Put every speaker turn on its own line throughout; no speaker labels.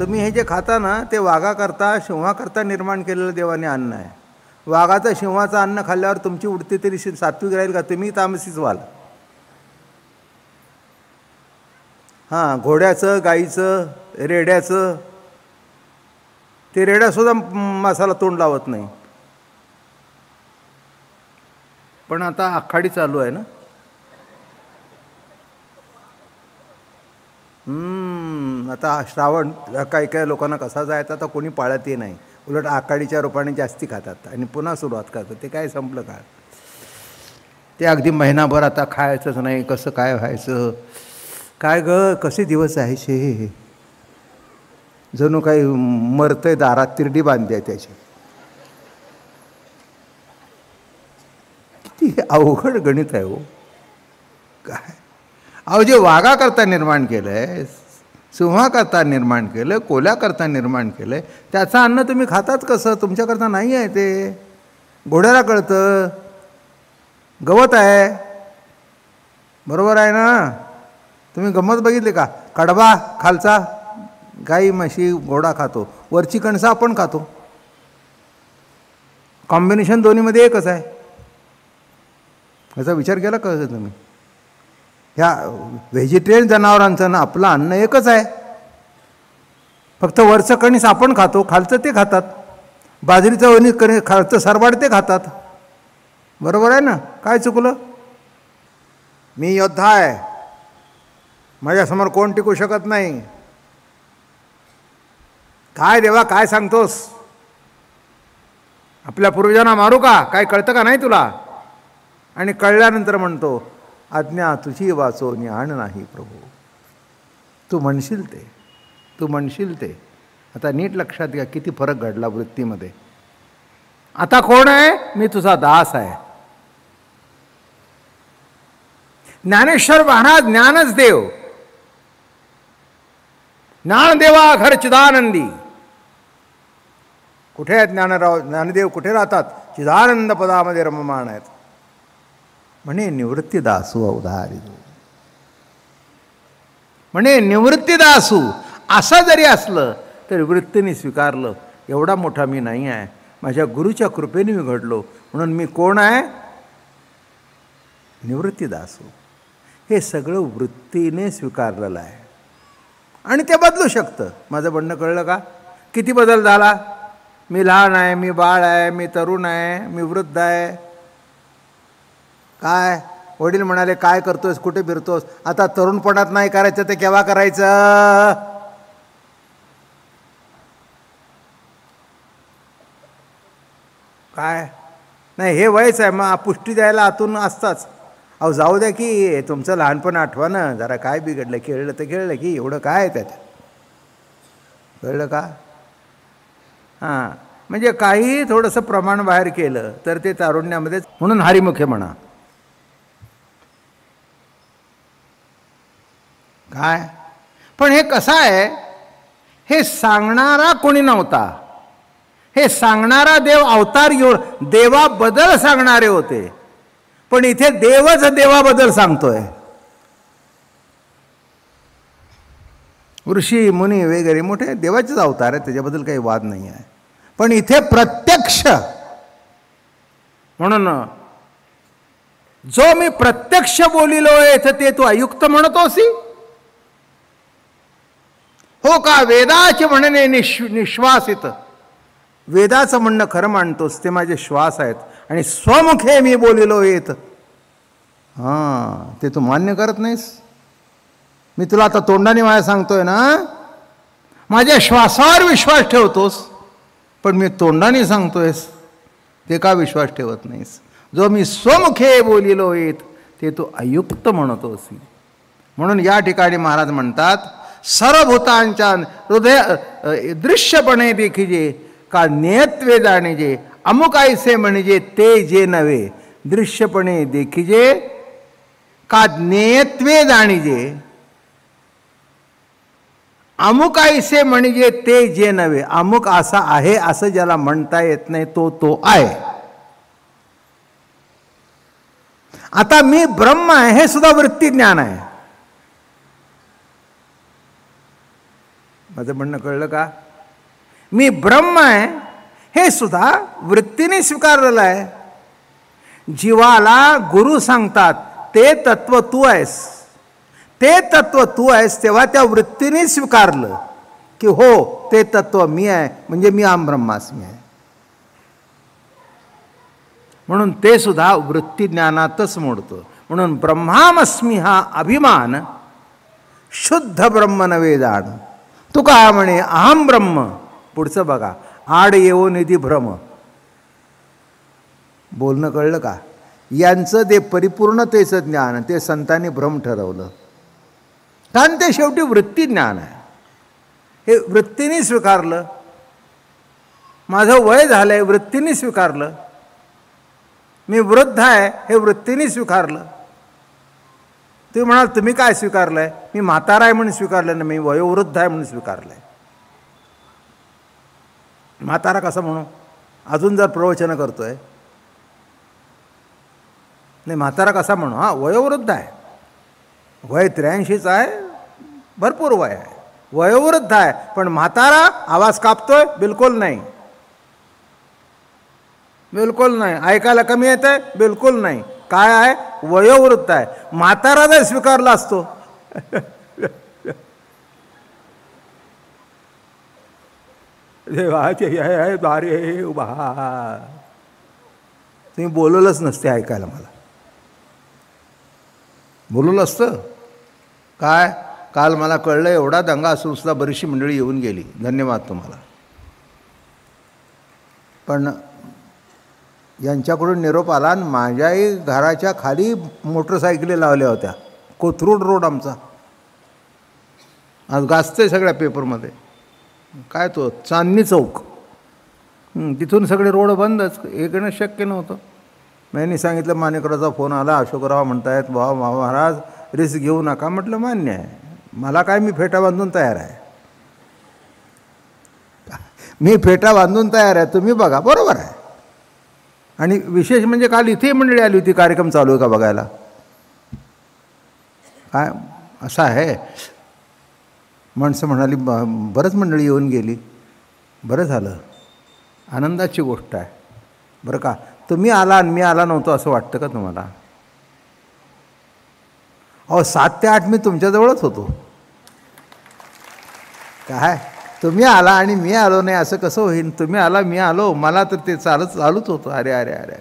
तुम्ही हे जे खाता ना ते वाघाकरता सिंहाकरता निर्माण केलेलं देवाने अन्न आहे. वाघाचं सिंहाचं अन्न खाल्ल्यावर तुमची उडती तरी सात्विक राहील का? तुम्ही तामसीच व्हाल. हां, घोड्याचं, गाईचं, रेड्याचं, ते रेड्यासुद्धा मासाला तोंड लावत नाही. पण आता आखाडी चालू आहे ना. आता श्रावण काही काही लोकांना कसा जायचा तर कोणी पाळतही नाही, उलट आखाडीच्या रूपाने जास्ती खातात आणि पुन्हा सुरुवात करतात. ते काय संपलं का? ते अगदी महिनाभर आता खायचंच नाही. कसं काय व्हायचं काय ग? कसे दिवस यायचे, जणू काही मरतंय दारात तिरडी बांधली आहे त्याची. किती अवघड गणित आहे हो. काय अहो, जे वाघाकरता निर्माण केलं आहे, सिंहाकरता निर्माण केलं, कोल्याकरता निर्माण केलं आहे, त्याचं अन्न तुम्ही खाताच कसं? तुमच्याकरता नाही आहे ते. घोड्याला कळतं, गवत आहे, बरोबर आहे ना. तुम्ही गंमत बघितली का? कडबा खालचा गाई म्हशी घोडा खातो, वरची कणसं आपण खातो. कॉम्बिनेशन दोन्हीमध्ये एकच आहे. याचा विचार केला का तुम्ही? ह्या व्हेजिटेरियन जनावरांचं ना आपलं अन्न एकच आहे, फक्त वरचं कणीस आपण खातो, खालचं ते खातात. बाजरीचं कणीस खालचं सरबाड ते खातात. बरोबर आहे ना. काय चुकलं? मी योद्धा आहे, माझ्यासमोर कोण टिकू शकत नाही. काय देवा काय सांगतोस? आपल्या पूर्वजांना मारू का? काय कळतं का नाही तुला? आणि कळल्यानंतर म्हणतो, आज्ञा तुझी वाचोनी आण नाही प्रभू. तू म्हणशील ते, तू म्हणशील ते. आता नीट लक्षात घ्या किती फरक घडला वृत्तीमध्ये. आता कोण आहे? मी तुझा दास आहे. ज्ञानेश्वर महाराज ज्ञानच देव, ज्ञानदेवा घर चिदानंदी. कुठे आहेत ज्ञानदेव? कुठे राहतात? चिदानंद पदामध्ये रममाण आहेत. म्हणे निवृत्तीदासू अवधारी, म्हणे निवृत्तीदासू. असं जरी असलं तरी वृत्तीने स्वीकारलं, एवढा मोठा मी नाही आहे, माझ्या गुरुच्या कृपेने मी घडलो, म्हणून मी कोण आहे? निवृत्तीदासू. हे सगळं वृत्तीने स्वीकारलेलं आहे आणि ते बदलू शकतं. माझं म्हणणं कळलं का? किती बदल झाला? मी लहान आहे, मी बाळ आहे, मी तरुण आहे, मी वृद्ध आहे. काय वडील म्हणाले काय करतोस, कुठे फिरतोस? आता तरुणपणात नाही करायचं ते केव्हा करायचं? काय नाही, हे वयच आहे, मग पुष्टी द्यायला आतून असताच. अहो जाऊ द्या की, तुमचं लहानपण आठवा ना जरा. काय बिघडलं? खेळलं तर खेळलं की, एवढं काय आहे त्यात? कळलं का? हां, म्हणजे काही थोडंसं प्रमाण बाहेर केलं तर ते तारुण्यामध्येच. म्हणून हरिमुखे म्हणा. काय पण हे कसं आहे? हे सांगणारा कोणी नव्हता. हे सांगणारा देव अवतार घेऊन देवाबद्दल सांगणारे होते, पण इथे देवच देवाबद्दल सांगतोय. ऋषी मुनी वगैरे मोठे देवाचेच अवतार आहेत, त्याच्याबद्दल काही वाद नाही आहे. पण इथे प्रत्यक्ष, म्हणून जो मी प्रत्यक्ष बोलिलोय ते तू अयुक्त म्हणतोसी हो का? वेदाचे म्हणणे निश्वासित. वेदाचं म्हणणं खरं मानतोस, ते माझे श्वास आहेत आणि स्वमुखे मी बोलिलो येत. हां, ते तू मान्य करत नाहीस. मी तुला आता तोंडाने माझ्या सांगतोय ना, माझ्या श्वासावर विश्वास ठेवतोस, पण मी तोंडाने सांगतोयस ते का विश्वास ठेवत नाहीस? जो मी स्वमुखे बोलिलो येत ते तू अयुक्त म्हणतोस. म्हणून या ठिकाणी महाराज म्हणतात, सर्वभूतांच्या हृदय दृश्यपणे देखीजे का नेयत्वे जाणीजे, अमुक ऐसे म्हणजे ते जे नव्हे. दृश्यपणे देखीजे का नेयत्वे जाणीजे, अमुक ऐसे म्हणजे ते जे नव्हे. अमुक असा आहे असं ज्याला म्हणता येत नाही तो आहे. आता मी ब्रह्म आहे हे सुद्धा वृत्ती ज्ञान आहे. माझं म्हणणं कळलं का? मी ब्रह्म आहे हे सुद्धा वृत्तीने स्वीकारलेलं आहे. जीवाला गुरु सांगतात ते तत्व तू आहेस, ते तत्व तू आहेस, तेव्हा त्या वृत्तीने स्वीकारलं की हो ते तत्व मी आहे, म्हणजे मी आम ब्रह्मास्मी आहे. म्हणून ते सुद्धा वृत्ती ज्ञानातच मोडतं. म्हणून ब्रह्मामस्मी हा अभिमान शुद्ध ब्रह्म नव्हे जाण. तुका म्हणे अहम ब्रह्म. पुढचं बघा, आड येवो निधी भ्रम. बोलणं कळलं का? यांचं ते परिपूर्णतेचं ज्ञान ते संतांनी भ्रम ठरवलं, कारण ते शेवटी वृत्ती ज्ञान आहे. हे वृत्तीने स्वीकारलं. माझं वय झालं आहे वृत्तीने स्वीकारलं. मी वृद्ध आहे हे वृत्तीने स्वीकारलं. तुम्ही म्हणाल तुम्ही काय स्वीकारलं आहे? मी म्हातारा आहे म्हणून स्वीकारलं ना, मी वयोवृद्ध आहे म्हणून स्वीकारलं आहे. म्हातारा कसं म्हणू? अजून जर प्रवचनं करतोय नाही, म्हातारा कसा म्हणू? हां, वयोवृद्ध आहे, वय 83चं आहे, भरपूर वय आहे, वयोवृद्ध आहे. पण म्हातारा आवाज कापतोय? बिलकुल नाही, बिलकुल नाही. ऐकायला कमी येत आहे? बिलकुल नाही. काय आहे? वयोवृद्ध आहे. म्हातारा जर स्वीकारला असतो देवाचे दारे उभा, तुम्ही बोलवलंच नसते ऐकायला, मला बोलवलं असतं काय? काल मला कळलं एवढा दंगा असून सुद्धा बरीचशी मंडळी येऊन गेली, धन्यवाद तुम्हाला. पण यांच्याकडून निरोप आला आणि माझ्याही घराच्या खाली मोटरसायकली लावल्या होत्या. कोथरूड रोड आमचा आज गाजतंय सगळ्या पेपरमध्ये. काय तो चांदणी चौक, तिथून सगळे रोड बंदच, येणं शक्य नव्हतं. मी सांगितलं, मानेकराचा फोन आला, अशोकराव म्हणतायत भाऊ महाराज रिस्क घेऊ नका. म्हटलं मान्य आहे, मला काय, मी फेटा बांधून तयार आहे, मी फेटा बांधून तयार आहे, तुम्ही बघा. बरोबर आहे. आणि विशेष म्हणजे काल इथे मंडळी आली होती, कार्यक्रम चालू आहे का बघायला. काय असं आहे, माणसं म्हणाली बरंच मंडळी येऊन गेली. बरं झालं, आनंदाची गोष्ट आहे बरं का. तुम्ही आला आणि मी आला नव्हतो असं वाटतं का तुम्हाला? अहो 7 ते 8 मी तुमच्याजवळच होतो. काय तुम्ही आला आणि मी आलो नाही असं कसं होईल? तुम्ही आला मी आलो, मला तर ते चालूच होतं. अरे अरे अरे,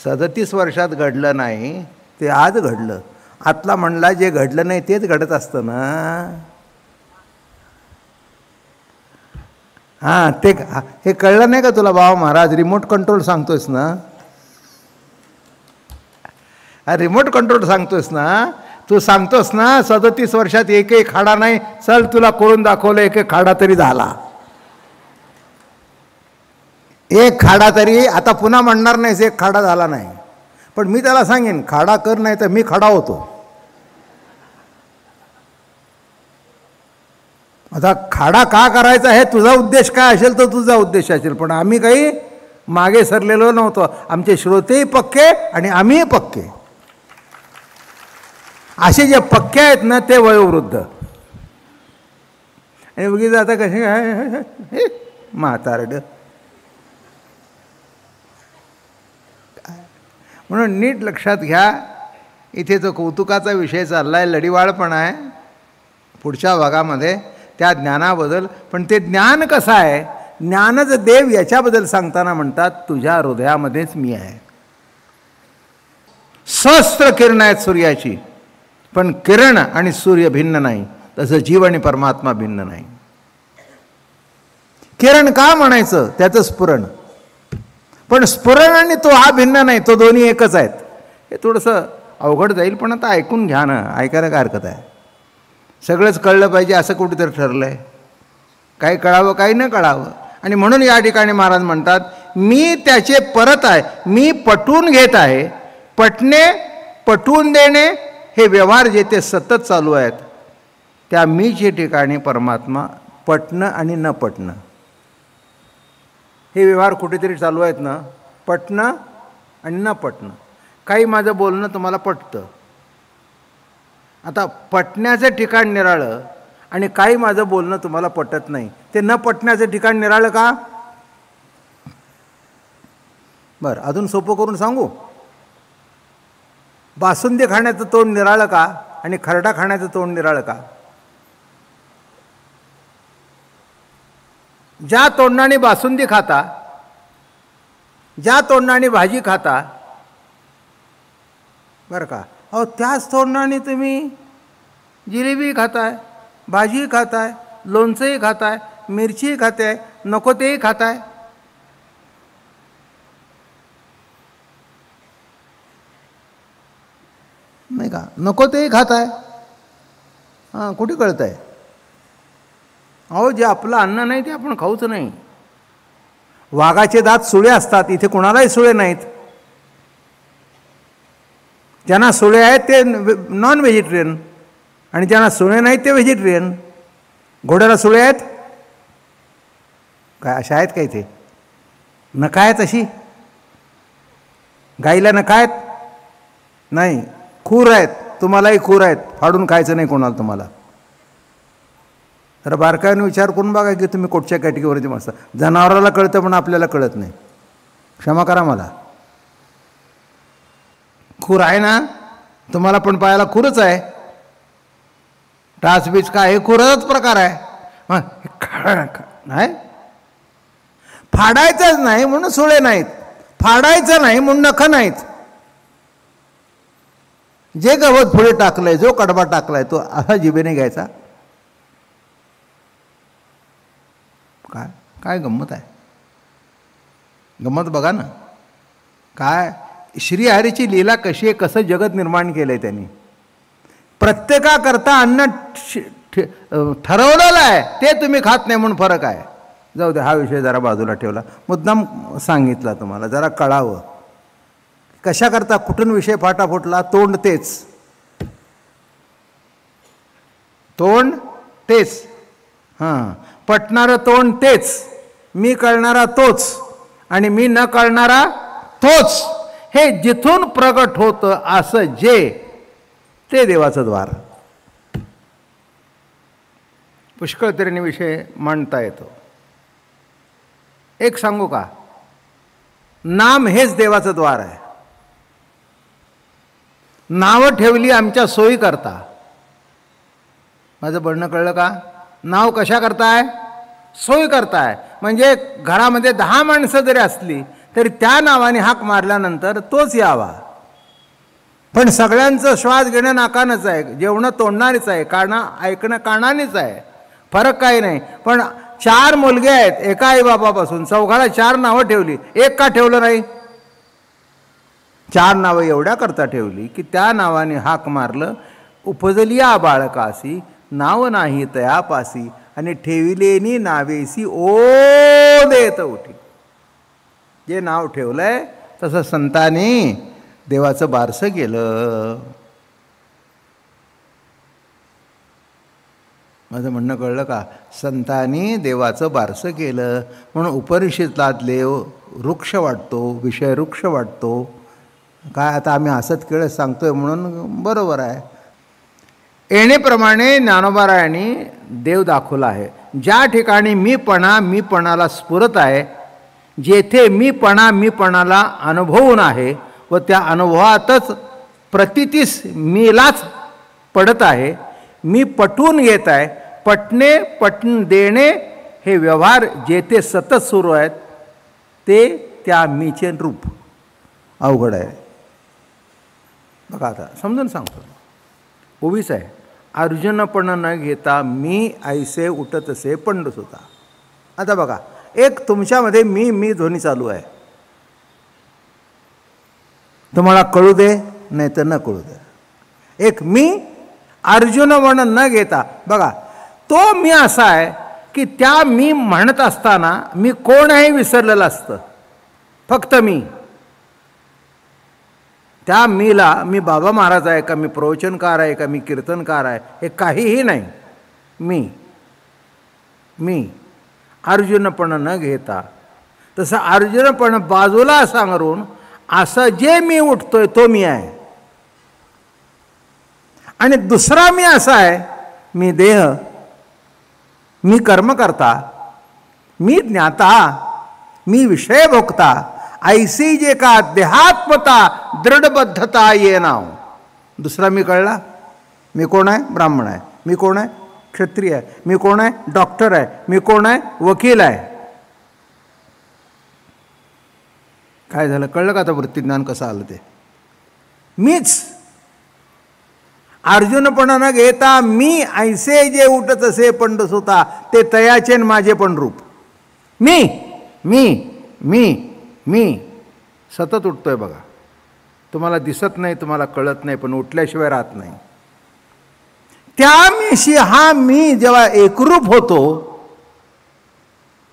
37 वर्षात घडलं नाही ते आज घडलं. आतला म्हणला जे घडलं नाही तेच घडत असतं ना. हां, ते हे कळलं नाही का तुला बाबा महाराज? रिमोट कंट्रोल सांगतोयस ना, हा रिमोट कंट्रोल सांगतोयस ना, तू सांगतोस ना 37 वर्षात एकही खाडा नाही. चल तुला करून दाखवलं, एक खाडा तरी झाला, एक खाडा तरी. आता पुन्हा म्हणणार नाहीस एक खाडा झाला नाही, पण मी त्याला सांगेन खाडा कर, नाही तर मी खडा होतो. आता खाडा का करायचा हे तुझा उद्देश काय असेल तर तुझा उद्देश असेल, पण आम्ही काही मागे सरलेलो नव्हतो. आमचे श्रोतेही पक्के आणि आम्हीही पक्के. असे जे पक्के आहेत ना ते वयोवृद्ध. आणि बघितलं आता कसे काय म्हातारड. म्हणून नीट लक्षात घ्या, इथे जो कौतुकाचा विषय चालला आहे, लढीवाळपण आहे पुढच्या भागामध्ये त्या ज्ञानाबद्दल. पण ते ज्ञान कसं आहे? ज्ञानच देव याच्याबद्दल सांगताना म्हणतात तुझ्या हृदयामध्येच मी आहे. सहस्त्र किरण आहेत सूर्याची, पण किरण आणि सूर्य भिन्न नाही, तसं जीव आणि परमात्मा भिन्न नाही. किरण का म्हणायचं? त्याचं स्फुरण. पण स्फुरण आणि तो हा भिन्न नाही, तो दोन्ही एकच आहेत. हे थोडंसं अवघड जाईल, पण आता ऐकून घ्या ना, ऐकायला काय हरकत आहे? सगळंच कळलं पाहिजे असं कुठेतरी ठरलं आहे? काही कळावं काही न कळावं. आणि म्हणून या ठिकाणी महाराज म्हणतात मी त्याचे परत आहे, मी पटवून घेत आहे. पटणे, पटवून देणे हे व्यवहार जे ते सतत चालू आहेत, त्या मीचे ठिकाणी परमात्मा पटणं आणि न पटणं हे व्यवहार कुठेतरी चालू आहेत ना, पटणं आणि न पटणं. काही माझं बोलणं तुम्हाला पटतं, आता पटण्याचं ठिकाण निराळं आणि काही माझं बोलणं तुम्हाला पटत नाही, ते न पटण्याचं ठिकाण निराळं का? बरं, अजून सोपं करून सांगू. बासुंदी खाण्याचं तोंड निराळं का आणि खरडा खाण्याचं तोंड निराळं का? ज्या तोंडाने बासुंदी खाता, ज्या तोंडाने भाजी खाता, बरं का, अहो त्याच तोंडाने तुम्ही जिलेबी खाताय, भाजी खाताय, लोणचंही खाताय, मिरचीही खाताय, नको तेही खाताय. नाही का? नको तेही खाताय. हां, कुठे कळत आहे? अहो जे आपलं अन्न नाही ते आपण खाऊच नाही. वाघाचे दात सुळे असतात, इथे कोणालाही सुळे नाहीत. ज्यांना सुळे आहेत ते नॉन व्हेजिटेरियन आणि ज्यांना सुळे नाहीत ते व्हेजिटेरियन. घोड्याला सुळे आहेत काय? अशा आहेत का इथे? नखं आहेत अशी? गाईला नखं आहेत? नाही. खूर आहेत, तुम्हालाही खूर आहेत, फाडून खायचं नाही कोणाला तुम्हाला. तर बारकाईने विचार करून बघा की तुम्ही कुठच्या कॅटेगरीवरती मस्त. जनावराला कळतं पण आपल्याला कळत नाही. क्षमा करा मला. खूर आहे ना तुम्हाला, पण पायाला खूरच आहे. टाचबीज काय हे खुराचाच प्रकार आहे. नाही, फाडायचंच नाही म्हणून सुळे नाहीत, फाडायचं नाही म्हणून नखं नाहीत. जे गवत पुढे टाकलंय, जो कडबा टाकलाय तो असा जिभेने घ्यायचा. काय काय गंमत आहे? गंमत बघा ना. काय श्रीहरीची लीला कशी आहे, कसं जगत निर्माण केलंय त्यांनी. प्रत्येकाकरता अन्न ठरवलेलं आहे, ते तुम्ही खात नाही म्हणून फरक आहे. जाऊ दे, हा विषय जरा बाजूला ठेवला, मुद्दाम सांगितला तुम्हाला, जरा कळावं कशाकरता. कुठून विषय फाटा फुटला? तोंड तेच, तोंड तेच. हां, पटणारं तोंड तेच, मी कळणारा तोच आणि मी न कळणारा तोच. हे जिथून प्रगट होतं असं जे, ते देवाचं द्वार. पुष्कळ तऱ्हेने विषय मांडता येतो. एक सांगू का? नाम हेच देवाचं द्वार आहे. नावं ठेवली आमच्या सोयी करता. माझं म्हणणं कळलं का? नाव कशा करताय? सोयी करताय. म्हणजे घरामध्ये 10 माणसं जरी असली तरी त्या नावाने हाक मारल्यानंतर तोच यावा. पण सगळ्यांचं श्वास घेणं नाकानंच आहे, जेवणं तोंडानेच आहे, ऐकणं कानानेच आहे, फरक काही नाही. पण 4 मुलगे आहेत एका आईबापापासून, चौघाला 4 नावं ठेवली, एक का ठेवलं नाही? 4 नावं एवढ्या करता ठेवली की त्या नावाने हाक मारलं, उपजली या बाळकासी, नाव नाही तयापासी, आणि ठेविलेनी नावेसी ओ देत उठी. जे नाव ठेवलंय तसं संतांनी देवाचं बारसं केलं. माझं म्हणणं कळलं का? संतांनी देवाचं बारसं केलं म्हणून उपनिषदात देव वृक्ष वाटतो, विषय वृक्ष वाटतो. काय आता आम्ही हसत खेळत सांगतोय म्हणून बरोबर आहे. येणेप्रमाणे ज्ञानोबारायांनी देव दाखवला आहे. ज्या ठिकाणी मीपणाला स्फुरत आहे, जेथे मीपणाला अनुभवून आहे व त्या अनुभवातच प्रतितीस मीलाच पडत आहे, मी पटवून घेत आहे. पटून देणे हे व्यवहार जेथे सतत सुरू आहेत ते त्या मीचे रूप अवघड आहे. बघा आता समजून सांगतो. उभीच आहे. अर्जुनपण न घेता मी ऐसे उठतसे पंडस होता. आता बघा, एक तुमच्यामध्ये मी ध्वनी चालू आहे. तुम्हाला कळू दे नाही तर न कळू दे. एक मी अर्जुनपण न घेता, बघा तो मी असा आहे की त्या मी म्हणत असताना मी कोणही विसरलेलं असतं. फक्त मी. त्या मीला मी बाबा महाराज आहे का, मी प्रवचनकार आहे का, मी कीर्तनकार आहे, हे काहीही नाही. मी अर्जुनपण न घेता, तसं अर्जुनपण बाजूला सांगरून असं जे मी उठतोय तो मी आहे. आणि दुसरा मी असा आहे, मी देह मी कर्मकर्ता, मी ज्ञाता, मी विषय भोगता, ऐसी जे का देहात्मता दृढबद्धता ये नाव. दुसरा मी कळला. मी कोण आहे? ब्राह्मण आहे. मी कोण आहे? क्षत्रिय आहे. मी कोण आहे? डॉक्टर आहे. मी कोण आहे? वकील आहे. काय झालं? कळलं का आता वृत्तीज्ञान कसं आलं ते? मीच अर्जुनपणा घेता मी ऐसे जे उठत असे पंडस होता ते तयाचे माझे पण रूप. मी मी मी मी सतत उठतोय बघा. तुम्हाला दिसत नाही, तुम्हाला कळत नाही, पण उठल्याशिवाय राहत नाही. त्या मीशी हा मी जेव्हा एकरूप होतो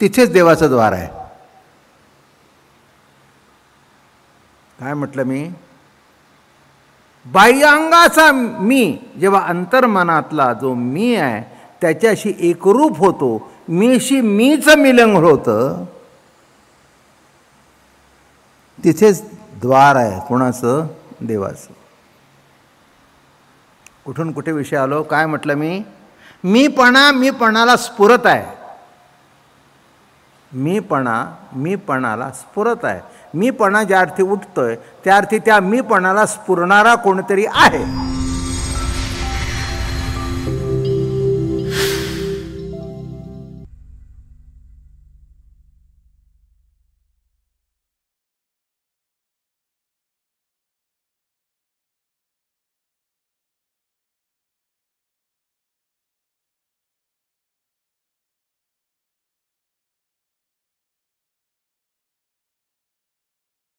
तिथेच देवाचं द्वार आहे. काय म्हटलं मी? बाह्यांगाचा मी जेव्हा अंतर्मनातला जो मी आहे त्याच्याशी एकरूप होतो, मीशी मीच मिलन होतं, तिथेच द्वार आहे. कोणाचं? देवाचं. कुठून कुठे विषय आलो? काय म्हटलं मी? मीपणाला स्फुरत आहे. मीपणाला स्फुरत आहे. मीपणा ज्या अर्थी उठतोय त्या अर्थी त्या मीपणाला स्फुरणारा कोणतरी आहे.